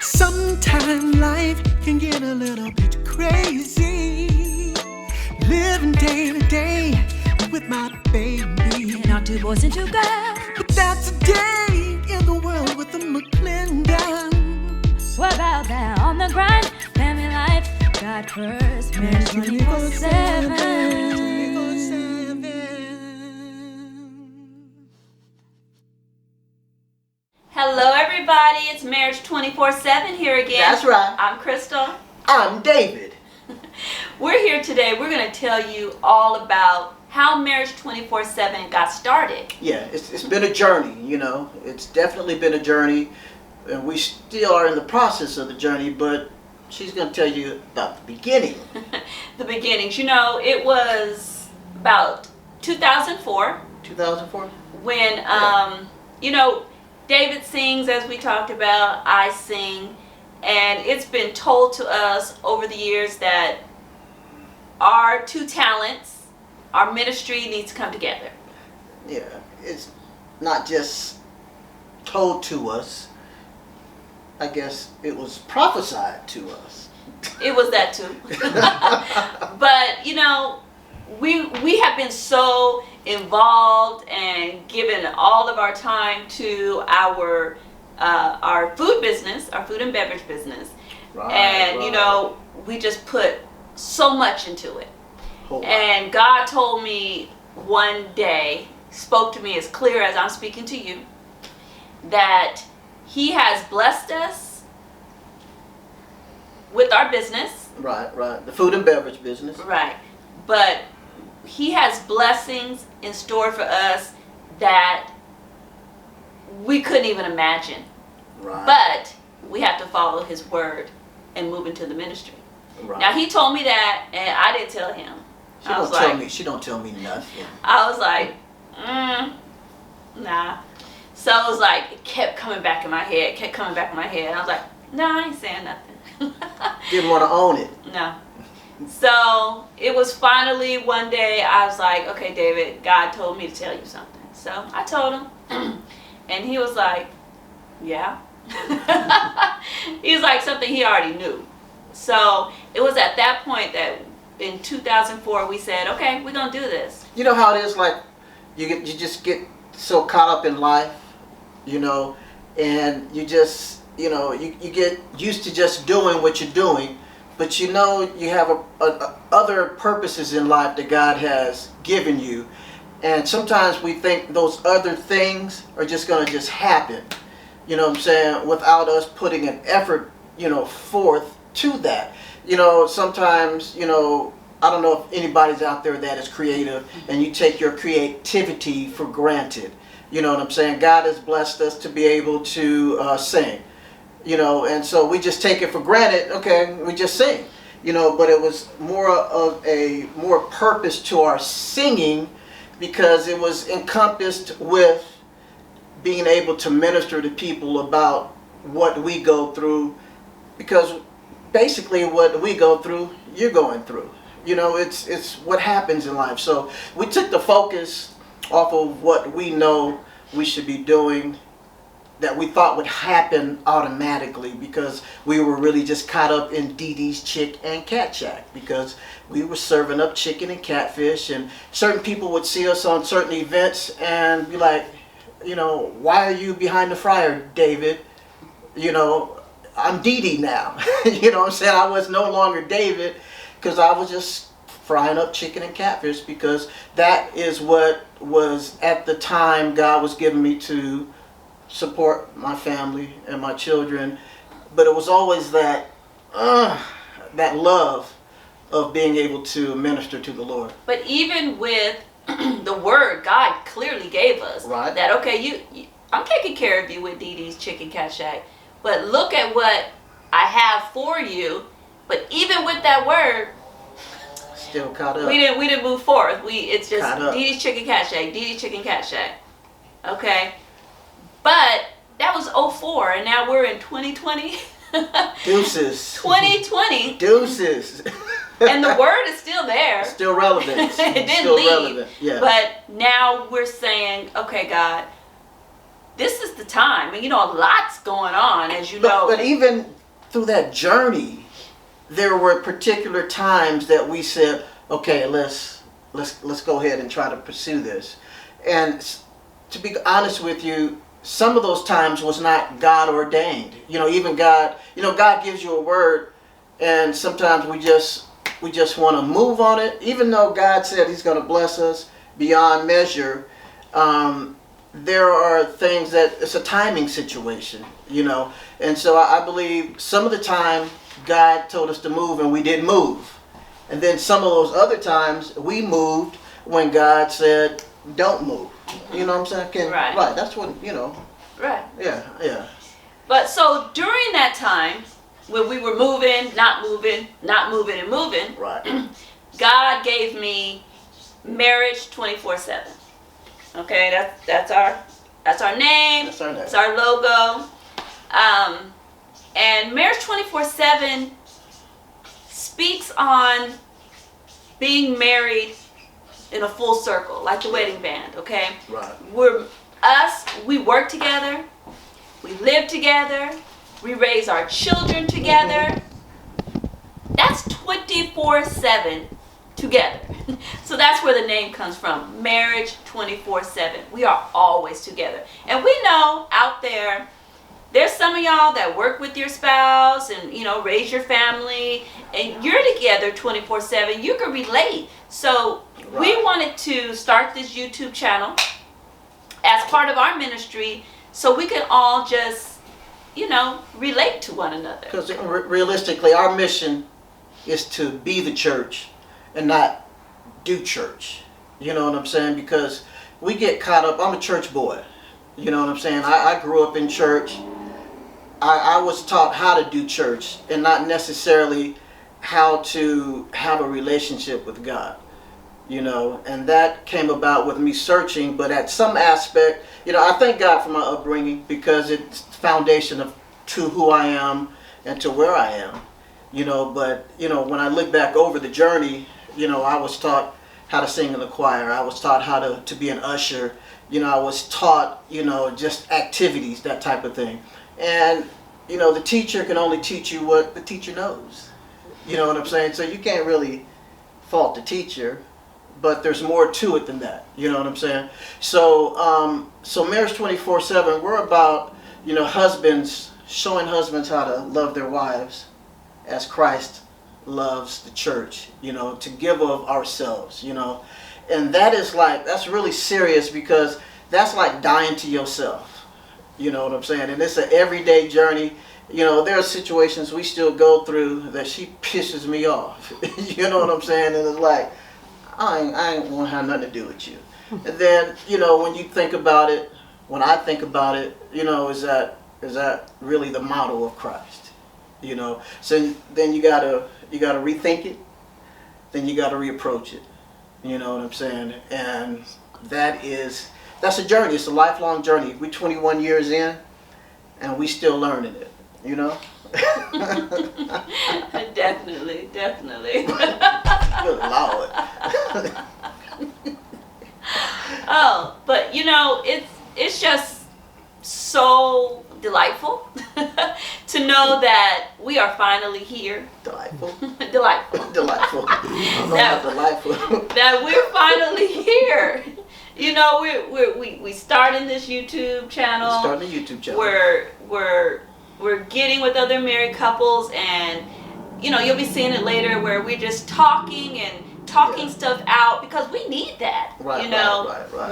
Sometimes life can get a little bit crazy. Living day to day with my baby. And our 2 boys and 2 girls. But that's a day in the world with the McClendons. We're out there on the grind. Family life, God first. Marriage 24/7. Hello everybody, it's Marriage 24/7 here again. That's right. I'm Crystal. I'm David. We're here today. We're going to tell you all about how Marriage 24/7 got started. Yeah, it's been a journey, you know. It's definitely been a journey, and we still are in the process of the journey, but she's going to tell you about the beginning. The beginnings. You know, it was about 2004. 2004? When, you know, David sings, as we talked about, I sing, and it's been told to us over the years that our 2 talents, our ministry needs to come together. Yeah, it's not just told to us. I guess it was prophesied to us. It was that too. But, you know, we have been so involved and given all of our time to our food business, our food and beverage business. Right, you know, we just put so much into it. Whole lot. And God told me one day, spoke to me as clear as I'm speaking to you, that He has blessed us with our business. Right. The food and beverage business. Right. But He has blessings in store for us that we couldn't even imagine. Right. But we have to follow His word and move into the ministry. Right. Now He told me that, and I didn't tell Him. She don't tell me nothing. I was like, nah. So it was like, it kept coming back in my head, I was like, no, I ain't saying nothing. Didn't want to own it. No. So it was finally one day I was like, okay, David, God told me to tell you something. So I told him, and he was like, yeah. He was like something he already knew. So it was at that point that in 2004 we said, okay, we're going to do this. You know how it is, like you just get so caught up in life, you know, and you just, you know, you get used to just doing what you're doing. But you know you have other purposes in life that God has given you. And sometimes we think those other things are just going to just happen, you know what I'm saying, without us putting an effort, you know, forth to that. You know, sometimes, you know, I don't know if anybody's out there that is creative and you take your creativity for granted. You know what I'm saying? God has blessed us to be able to sing. You know, and so we just take it for granted. Okay, we just sing, you know, but it was more purpose to our singing because it was encompassed with being able to minister to people about what we go through, because basically what we go through, you're going through. You know, it's what happens in life. So we took the focus off of what we know we should be doing, that we thought would happen automatically, because we were really just caught up in Dee Dee's Chick and Cat Shack, because we were serving up chicken and catfish, and certain people would see us on certain events and be like, you know, why are you behind the fryer, David? You know, I'm Dee Dee now. You know what I'm saying? I was no longer David because I was just frying up chicken and catfish, because that is what was at the time God was giving me to support my family and my children. But it was always that love of being able to minister to the Lord. But even with the word God clearly gave us, right, that okay, I'm taking care of you with Dee Dee's Chicken Cat Shack, but look at what I have for you. But even with that word, still caught up. We didn't move forward. It's just Dee Dee's Chicken Cat Shack, Dee Dee's Chicken Cat Shack. Okay. But that was 2004, and now we're in 2020. Deuces. 2020. Deuces. And the word is still there. Still relevant. It didn't still leave. Relevant. Yeah. But now we're saying, okay, God, this is the time. And, a lot's going on, as you know. But even through that journey, there were particular times that we said, okay, let's go ahead and try to pursue this. And to be honest with you, some of those times was not God ordained. Even God, God gives you a word, and sometimes we just want to move on it, even though God said He's going to bless us beyond measure. There are things that it's a timing situation, and so I believe some of the time God told us to move and we didn't move, and then some of those other times we moved when God said don't move. You know what I'm saying? Right. Right. That's what Right. Yeah. But so during that time when we were moving, not moving, and moving, Right. God gave me Marriage 24/7. Okay, that's our name. That's our name. It's our logo. And Marriage 24/7 speaks on being married in a full circle, like the wedding band. Okay. Right. We work together, we live together, we raise our children together. That's 24/7 together. So that's where the name comes from, Marriage 24/7. We are always together. And we know out there's some of y'all that work with your spouse and, raise your family, and you're together 24/7. You can relate. So we wanted to start this YouTube channel as part of our ministry so we can all just, relate to one another. Because realistically, our mission is to be the church and not do church. You know what I'm saying? Because we get caught up. I'm a church boy. You know what I'm saying? I grew up in church. I was taught how to do church and not necessarily how to have a relationship with God. And that came about with me searching, but at some aspect, I thank God for my upbringing because it's the foundation to who I am and to where I am. But when I look back over the journey, I was taught how to sing in the choir. I was taught how to be an usher. I was taught, just activities, that type of thing. And, the teacher can only teach you what the teacher knows. You know what I'm saying? So you can't really fault the teacher, but there's more to it than that. You know what I'm saying? So, Marriage 24/7, we're about, husbands, showing husbands how to love their wives as Christ loves the church, to give of ourselves, and that's really serious because that's like dying to yourself. You know what I'm saying? And it's an everyday journey. There are situations we still go through that she pisses me off. You know what I'm saying? And it's like, I ain't want to have nothing to do with you. And then, when you think about it, when I think about it, is that really the model of Christ? So then you gotta rethink it, then you gotta reapproach it. You know what I'm saying? And that's a journey. It's a lifelong journey. We're 21 years in, and we still learning it. Definitely. Good Lord. Oh, but it's just so delightful to know that we are finally here. Delightful. Delightful. Delightful. I don't know about delightful. That we're finally here. We starting this YouTube channel. Starting a YouTube channel. We're getting with other married couples, and you'll be seeing it later where we're just talking stuff out because we need that. Right.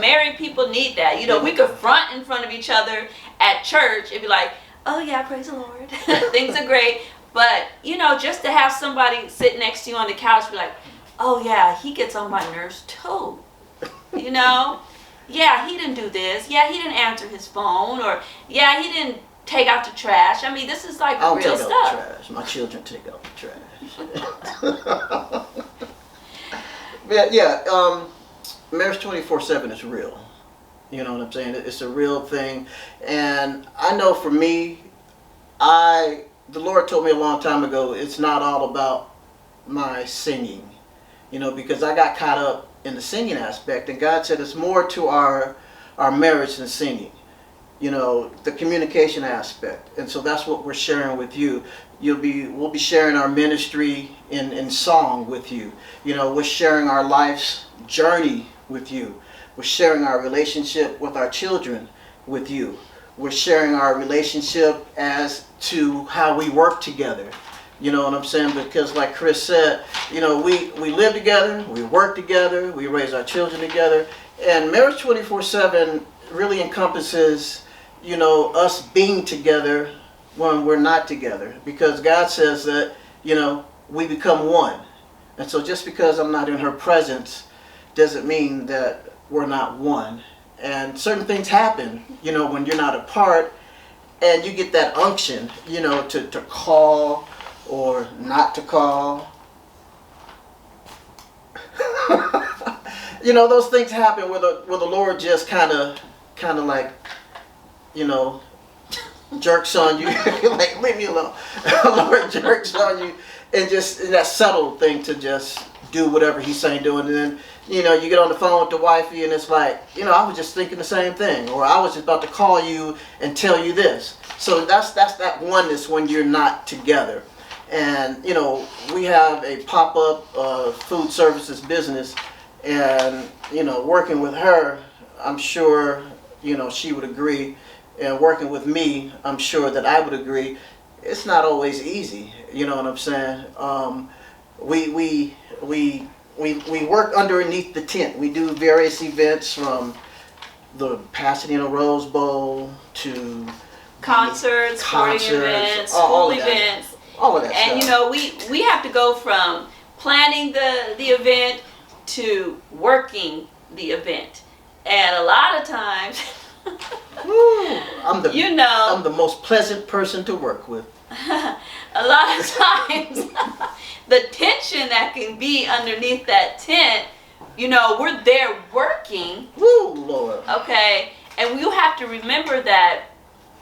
Married people need that. We could front in front of each other at church and be like, oh yeah, praise the Lord. Things are great. But, just to have somebody sit next to you on the couch be like, oh yeah, he gets on my nerves too. Yeah, he didn't do this. Yeah, he didn't answer his phone. Or, yeah, he didn't take out the trash. I mean, this is like I don't real take stuff. out the trash. My children take out the trash. But yeah, Marriage 24/7 is real. You know what I'm saying? It's a real thing. And I know for me, the Lord told me a long time ago, it's not all about my singing. Because I got caught up in the singing aspect, and God said it's more to our marriage than singing. you know, the communication aspect. And so that's what we're sharing with you. We'll be sharing our ministry in song with you. You know, we're sharing our life's journey with you. We're sharing our relationship with our children with you. We're sharing our relationship as to how we work together. You know what I'm saying? Because like Chris said, you know, we live together, we work together, we raise our children together. And Marriage 24/7 really encompasses, you know, us being together when we're not together. Because God says that, you know, we become one. And so just because I'm not in her presence doesn't mean that we're not one. And certain things happen, you know, when you're not apart, and you get that unction, you know, to call or not to call. You know, those things happen where the Lord just kind of like, you know, jerks on you. Like, leave me alone. The Lord jerks on you, and just that subtle thing to just do whatever He's saying do. And then, you know, you get on the phone with the wifey and it's like, you know, I was just thinking the same thing, or I was just about to call you and tell you this. So that's that oneness when you're not together. And, you know, we have a pop-up food services business, and, you know, working with her, I'm sure, you know, she would agree, and working with me, I'm sure that I would agree, it's not always easy, you know what I'm saying? We work underneath the tent. We do various events, from the Pasadena Rose Bowl to Concerts, sporting events, all school of that. events. All of that And stuff. you know, we have to go from planning the event to working the event. And a lot of times, Woo, I'm you the most pleasant person to work with. a lot of times, the tension that can be underneath that tent, you know, we're there working, Woo, Lord. okay? And you have to remember that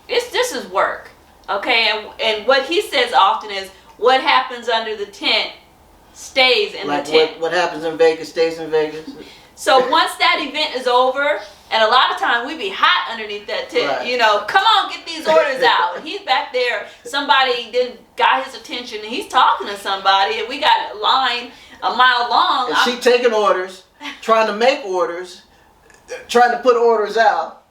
this is work, okay? And what he says often is, what happens under the tent stays in Like the tent. what happens in Vegas stays in Vegas. So once that event is over, and a lot of times we be hot underneath that tent, Right. you know, come on, get these orders out. He's back there, somebody didn't got his attention, and he's talking to somebody, and we got a line a mile long. And she taking orders, trying to make orders, trying to put orders out,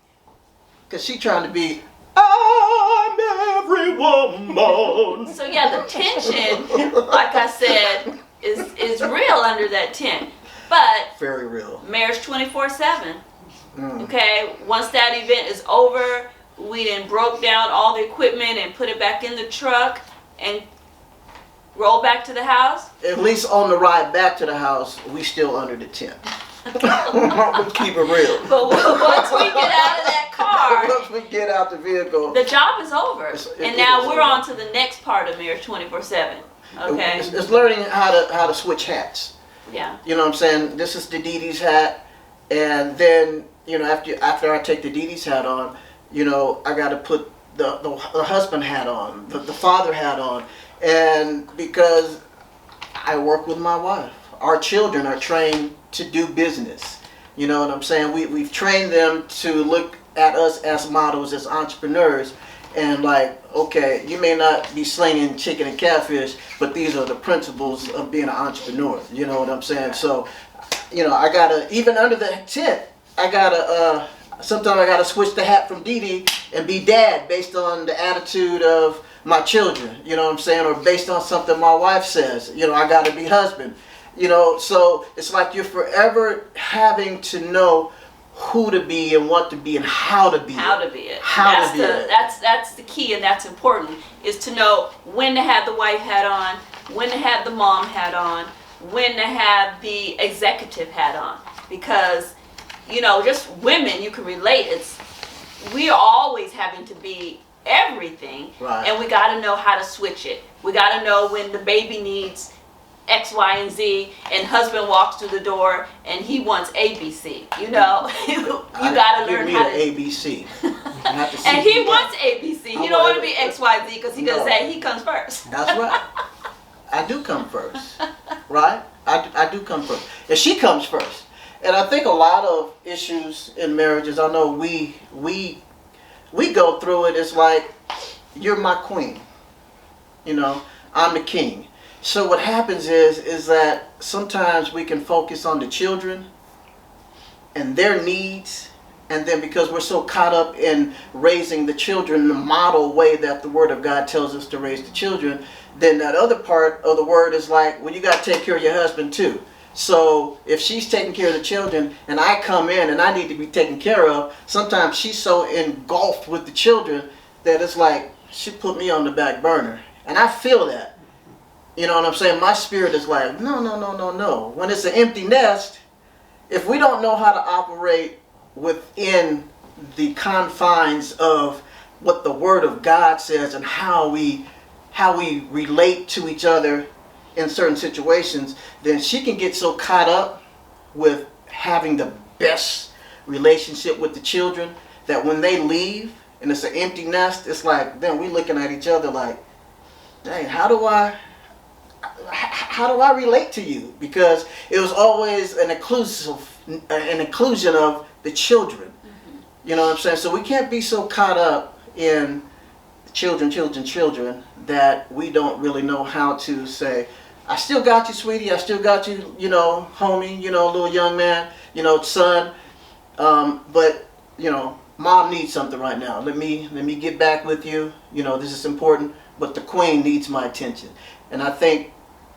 because she trying to be, I'm every woman. So yeah, the tension, like I said, is real under that tent. But Very real. Marriage 24/7. Okay, once that event is over, we then broke down all the equipment and put it back in the truck and roll back to the house. At least on the ride back to the house, we still under the tent. Let's keep it real. But once we get out of that car, Once we get out the vehicle, the job is over. It And now is we're over. on to the next part of Marriage 24/7. Okay? it's learning how to switch hats. Yeah. You know what I'm saying? This is the Dee Dee's hat, and then, you know, after I take the Dee Dee's hat on, you know, I got to put the husband hat on, the father hat on, and because I work with my wife, our children are trained to do business. You know what I'm saying? We've trained them to look at us as models, as entrepreneurs, and like, okay, you may not be slinging chicken and catfish, but these are the principles of being an entrepreneur. You know what I'm saying? So, you know, I gotta, even under the tent, I gotta, sometimes I gotta switch the hat from Dee Dee and be dad based on the attitude of my children. You know what I'm saying? Or based on something my wife says. You know, I gotta be husband. You know, so it's like you're forever having to know who to be and what to be and how to be. How to be it. How to be it. That's the key, and that's important, is to know when to have the wife hat on, when to have the mom hat on, when to have the executive hat on. Because, you know, just women, you can relate. We are always having to be everything, Right. and we got to know how to switch it. We got to know when the baby needs X, Y, and Z, and husband walks through the door and he wants ABC. You know, you got to learn how to. ABC. Not the And he CBS. wants ABC. He don't want to be X, Y, Z, because he No. does say he comes first. That's right. I do come first, right? I do come first, and she comes first. And I think a lot of issues in marriages, I know we we go through it, it's like, you're my queen. You know, I'm the king. So what happens is that sometimes we can focus on the children and their needs, and then because we're so caught up in raising the children the model way that the Word of God tells us to raise the children, then that other part of the Word is like, well, you got to take care of your husband too. So if she's taking care of the children and I come in and I need to be taken care of, sometimes she's so engulfed with the children that it's like she put me on the back burner. And I feel that. You know what I'm saying? My spirit is like, no. When it's an empty nest, if we don't know how to operate within the confines of what the Word of God says and how we relate to each other in certain situations, then she can get so caught up with having the best relationship with the children that when they leave and it's an empty nest, it's like then we looking at each other like, dang, how do I relate to you? Because it was always an inclusion of the children. You know what I'm saying? So we can't be so caught up in children that we don't really know how to say, I still got you, sweetie. I still got you, you know, homie, you know, little young man, you know, son. But, you know, mom needs something right now. Let me get back with you. You know, this is important. But the queen needs my attention. And I think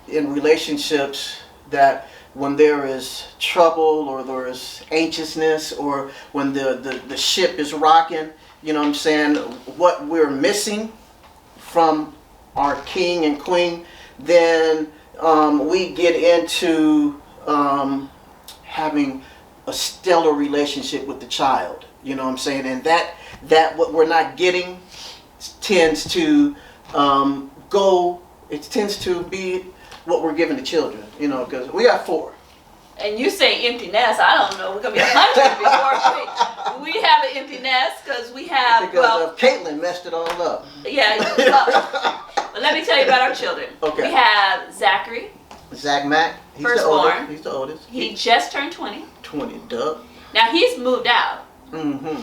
in relationships that when there is trouble or there is anxiousness or when the ship is rocking, you know what I'm saying, what we're missing from our king and queen, then we get into having a stellar relationship with the child. You know what I'm saying? And that what we're not getting tends to it tends to be what we're giving the children, you know, because we got 4. And you say empty nest, I don't know, we're going to be 100 before we have an empty nest because we have, because Caitlin messed it all up. Yeah, but let me tell you about our children. Okay. We have Zachary. Zach Mack, he's firstborn. He's the oldest. He just turned 20. 20, duh. Now he's moved out. Mm-hmm.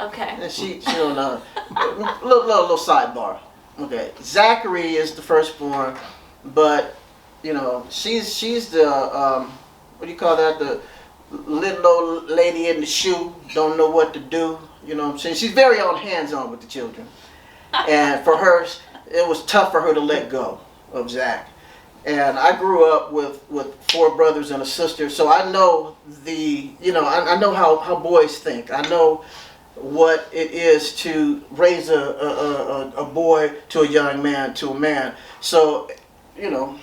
Okay. And she don't know. little sidebar. Okay, Zachary is the firstborn, but you know she's the what do you call that? The little old lady in the shoe, don't know what to do. You know what I'm saying? She's very hands-on with the children, and for her, it was tough for her to let go of Zach. And I grew up with 4 brothers and a sister, so I know I know how boys think. I know what it is to raise a boy to a young man to a man. So, you know,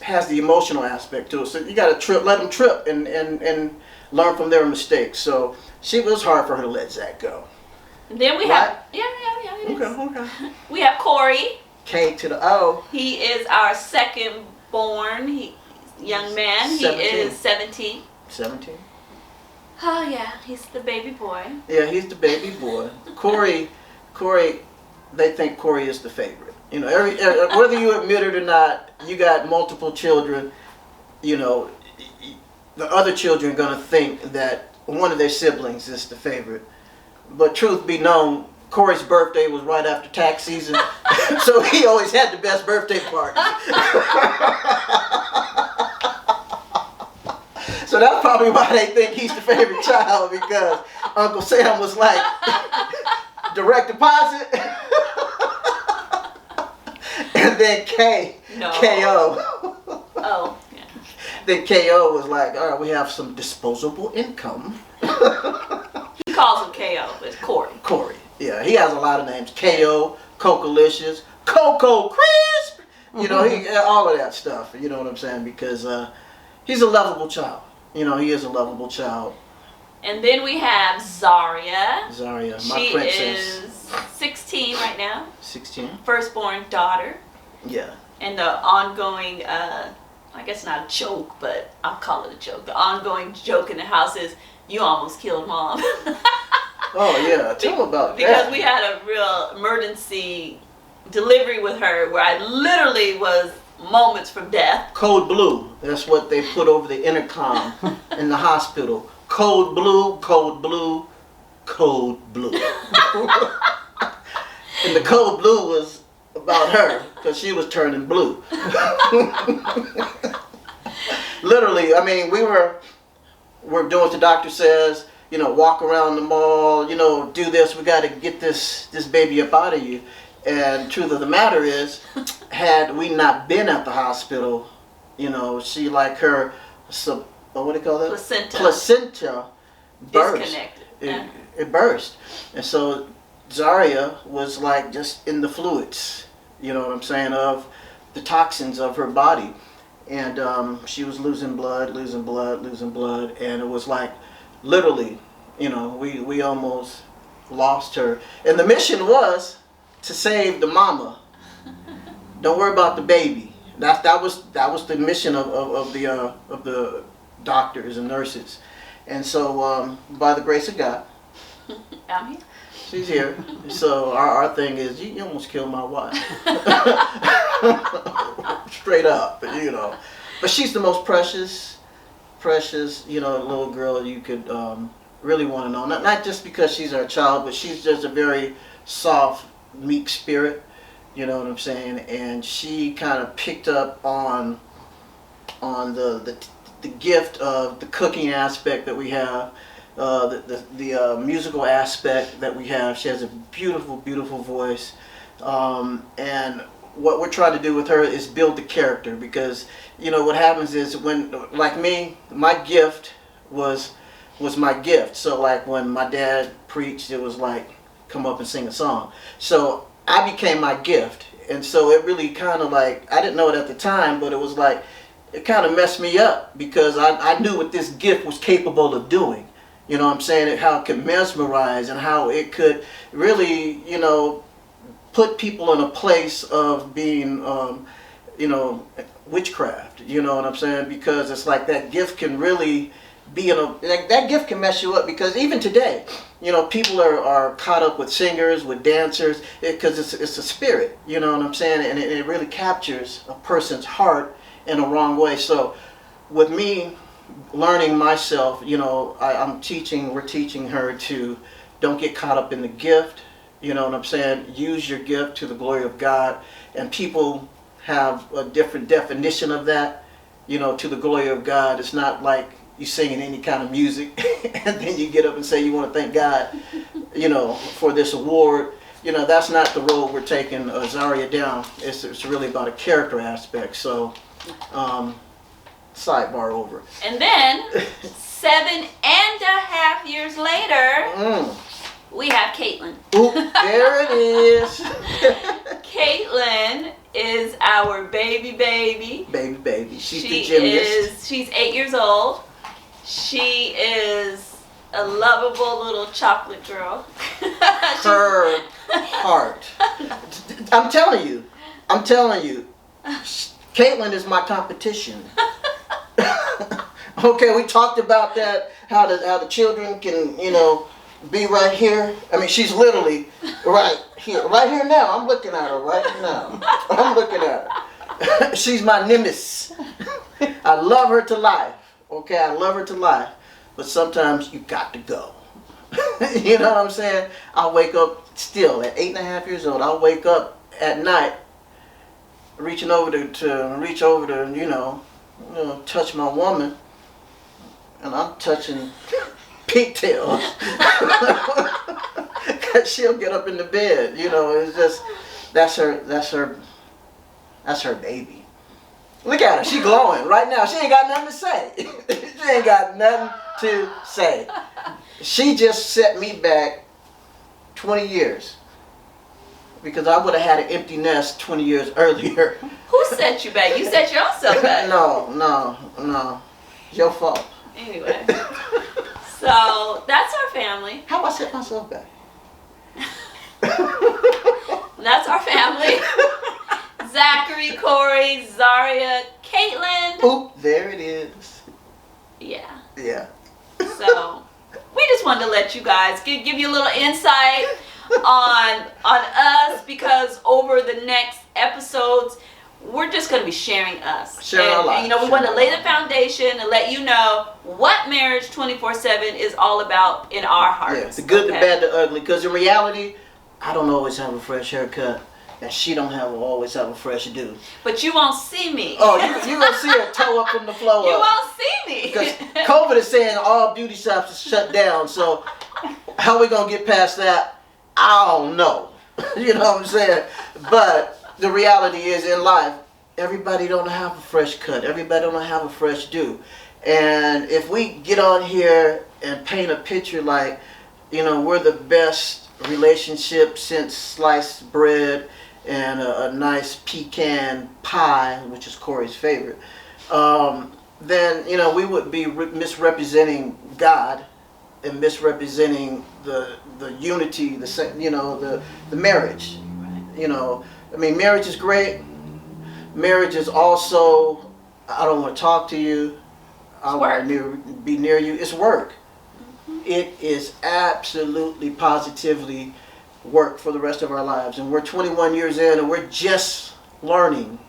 has the emotional aspect to it. So you got to let them trip and learn from their mistakes. So it was hard for her to let Zach go. And then we have it is. Okay. We have Corey. K to the O. He is our second born young man. 17. He is 17. 17. Oh yeah, he's the baby boy. Yeah, he's the baby boy. Corey, they think Corey is the favorite. You know, whether you admit it or not, you got multiple children. You know, the other children are gonna think that one of their siblings is the favorite. But truth be known, Corey's birthday was right after tax season, so he always had the best birthday party. So that's probably why they think he's the favorite child, because Uncle Sam was like, direct deposit, and then K.O. Oh, yeah. Then K.O. was like, all right, we have some disposable income. He calls him K.O., but it's Corey. Corey, yeah, he has a lot of names. K.O., Cocolicious, Coco Crisp, you know, all of that stuff, you know what I'm saying, because he's a lovable child. You know, he is a lovable child. And then we have Zaria, my princess. She is 16 right now. 16. Firstborn daughter. Yeah. And the ongoing, I guess not a joke, but I'll call it a joke. The ongoing joke in the house is, you almost killed mom. Oh, yeah. Tell them about that. Because we had a real emergency delivery with her where I literally was moments from death. Code blue. That's what they put over the intercom in the hospital. Code blue, code blue, code blue. And the cold blue was about her because she was turning blue. Literally, I mean, we're doing what the doctor says, you know, walk around the mall, you know, do this, we got to get this baby up out of you. And truth of the matter is, had we not been at the hospital, you know, she like her, what do you call that? Placenta burst. Disconnected. It burst. And so Zaria was like just in the fluids, you know what I'm saying, of the toxins of her body. And she was losing blood, and it was like literally, you know, we almost lost her. And the mission was to save the mama. Don't worry about the baby. That was the mission of the doctors and nurses. And so by the grace of God, I'm here. she's here. So our thing is, you almost killed my wife. Straight up, you know. But she's the most precious, you know, little girl you could really want to know. Not just because she's our child, but she's just a very soft, meek spirit. You know what I'm saying? And she kind of picked up on the gift of the cooking aspect that we have. The musical aspect that we have. She has a beautiful, beautiful voice. And what we're trying to do with her is build the character, because, you know, what happens is when, like me, my gift was my gift. So like when my dad preached, it was like, come up and sing a song. So I became my gift. And so it really kind of like, I didn't know it at the time, but it was like, it kind of messed me up, because I knew what this gift was capable of doing. You know what I'm saying? How it could mesmerize, and how it could really, you know, put people in a place of being, you know, witchcraft. You know what I'm saying? Because it's like that gift can really be like that gift can mess you up, because even today, you know, people are caught up with singers, with dancers, because it's a spirit. You know what I'm saying? And it really captures a person's heart in a wrong way. So with me learning myself, you know, we're teaching her to don't get caught up in the gift. You know what I'm saying? Use your gift to the glory of God. And people have a different definition of that, you know, to the glory of God. It's not like you singing any kind of music and then you get up and say you want to thank God, you know, for this award. You know, that's not the road we're taking Zaria down. It's really about a character aspect. So, sidebar over. And then 7.5 years later, we have Caitlin. Oop, there it is. Caitlin is our baby. Baby. She's the gymnast. She's 8 years old. She is a lovable little chocolate girl. Her heart. I'm telling you. Caitlin is my competition. Okay, we talked about that, how the children can, you know, be right here. I mean, she's literally right here now. I'm looking at her right now. She's my nemesis. I love her to life. Okay, I love her to life. But sometimes you got to go. You know what I'm saying? I'll wake up still at 8.5 years old. I'll wake up at night reaching over to you know, touch my woman, and I'm touching pigtails. Cause she'll get up in the bed. You know, it's just that's her baby. Look at her, she glowing right now. She ain't got nothing to say. She ain't got nothing to say. She just set me back 20 years. Because I would have had an empty nest 20 years earlier. Who set you back? You set yourself back. No. It's your fault. Anyway. So, that's our family. How I set myself back? That's our family. Zachary, Corey, Zaria, Caitlin. Oop, there it is. Yeah. So we just wanted to let you guys give you a little insight on us, because over the next episodes we're just going to be sharing us. Sharing our lives. And, you know, we want to lay the foundation and let you know what Marriage 24/7 is all about in our hearts. Yeah, the good, the bad, the ugly. Because in reality, I don't always have a fresh haircut. And she don't always have a fresh do. But you won't see me. Oh, you gonna see her toe up from the floor You up. won't see me. Because COVID is saying all beauty shops are shut down. So how we gonna get past that? I don't know. You know what I'm saying? But the reality is, in life, everybody don't have a fresh cut. Everybody don't have a fresh do. And if we get on here and paint a picture like, you know, we're the best relationship since sliced bread and a nice pecan pie, which is Corey's favorite, then, you know, we would be misrepresenting God and misrepresenting the unity, the marriage. You know, I mean, marriage is great. Marriage is also, I don't want to talk to you. I want to be near you. It's work. It is absolutely, positively work for the rest of our lives. And we're 21 years in and we're just learning.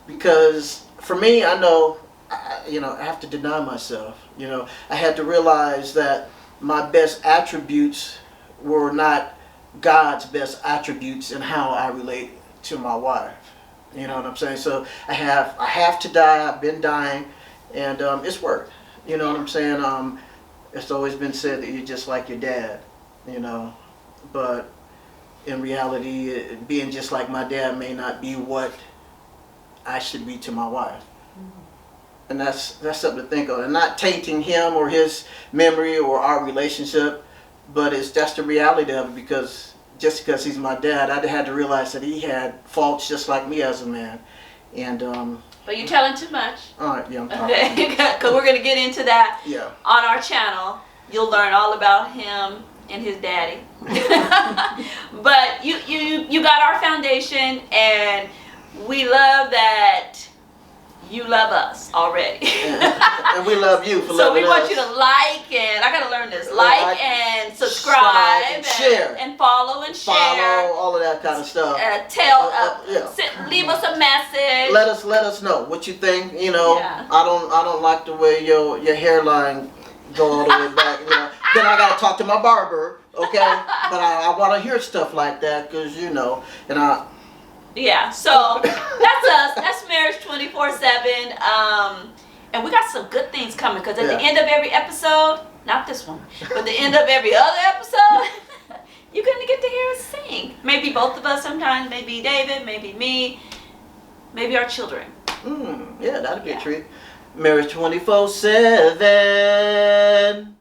Because for me, I know, I have to deny myself. You know, I had to realize that my best attributes were not God's best attributes in how I relate to my wife. You know what I'm saying? So I have to die. I've been dying, and it's work. You know what I'm saying? It's always been said that you're just like your dad. You know, but in reality, being just like my dad may not be what I should be to my wife. And that's something to think of. And not tainting him or his memory or our relationship, but that's the reality of it, because just because he's my dad, I had to realize that he had faults just like me as a man. And but you're telling too much. All right, yeah, I'm talking. Because we're going to get into that Yeah. on our channel. You'll learn all about him and his daddy. But you got our foundation, and we love that you love us already. And we love you for so loving us. we want you to like, and I gotta learn this, like and subscribe and share and follow and share. Follow, all of that kind of stuff. Leave us a message. Let us know what you think. You know, Yeah. I don't like the way your hairline go all the way back. You know, then I gotta talk to my barber. Okay, but I want to hear stuff like that, because you know, and Yeah, so that's us. That's Marriage 24/7. And we got some good things coming, because at the end of every episode, not this one, but the end of every other episode, you're going to get to hear us sing. Maybe both of us sometimes, maybe David, maybe me, maybe our children. Yeah, that'd be a treat. Marriage 24/7.